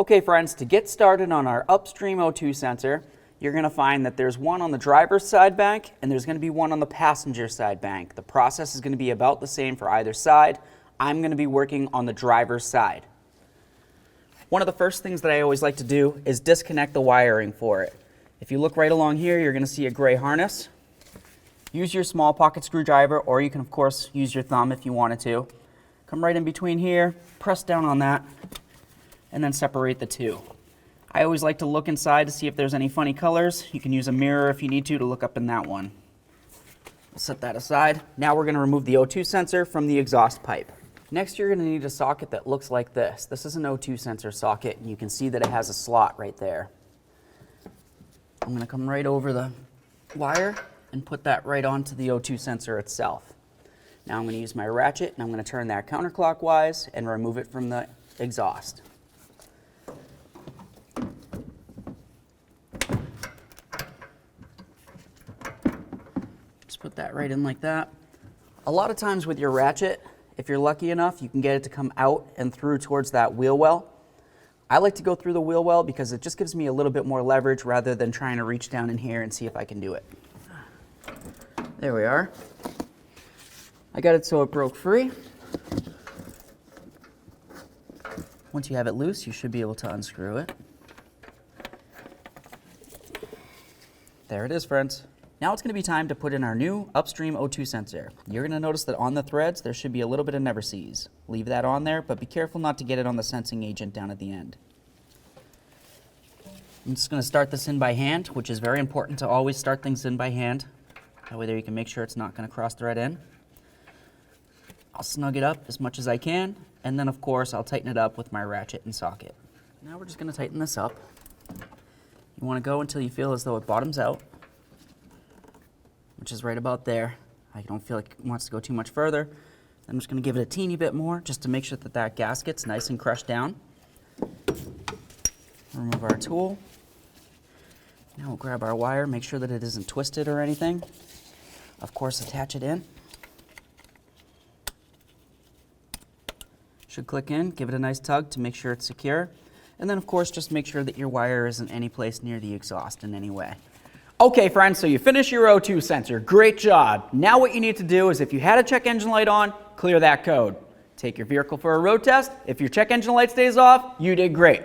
Okay friends, to get started on our Upstream O2 sensor, you're going to find that there's one on the driver's side bank and there's going to be one on the passenger side bank. The process is going to be about the same for either side. I'm going to be working on the driver's side. One of the first things that I always like to do is disconnect the wiring for it. If you look right along here, you're going to see a gray harness. Use your small pocket screwdriver, or you can of course use your thumb if you wanted to. Come right in between here, press down on that, and then separate the two. I always like to look inside to see if there's any funny colors. You can use a mirror if you need to look up in that one. We'll set that aside. Now we're going to remove the O2 sensor from the exhaust pipe. Next, you're going to need a socket that looks like this. This is an O2 sensor socket, and you can see that it has a slot right there. I'm going to come right over the wire and put that right onto the O2 sensor itself. Now I'm going to use my ratchet, and I'm going to turn that counterclockwise and remove it from the exhaust. Just put that right in like that. A lot of times with your ratchet, if you're lucky enough, you can get it to come out and through towards that wheel well. I like to go through the wheel well because it just gives me a little bit more leverage rather than trying to reach down in here and see if I can do it. There we are. I got it so it broke free. Once you have it loose, you should be able to unscrew it. There it is, friends. Now it's going to be time to put in our new Upstream O2 sensor. You're going to notice that on the threads there should be a little bit of never sees. Leave that on there, but be careful not to get it on the sensing agent down at the end. I'm just going to start this in by hand, which is very important to always start things in by hand. That way there you can make sure it's not going to cross thread in. I'll snug it up as much as I can, and then of course I'll tighten it up with my ratchet and socket. Now we're just going to tighten this up. You want to go until you feel as though it bottoms out, which is right about there. I don't feel like it wants to go too much further. I'm just going to give it a teeny bit more just to make sure that that gasket's nice and crushed down. Remove our tool. Now we'll grab our wire, make sure that it isn't twisted or anything. Of course, attach it in. Should click in, give it a nice tug to make sure it's secure. And then of course, just make sure that your wire isn't any place near the exhaust in any way. Okay friends, so you finished your O2 sensor. Great job. Now what you need to do is if you had a check engine light on, clear that code. Take your vehicle for a road test. If your check engine light stays off, you did great.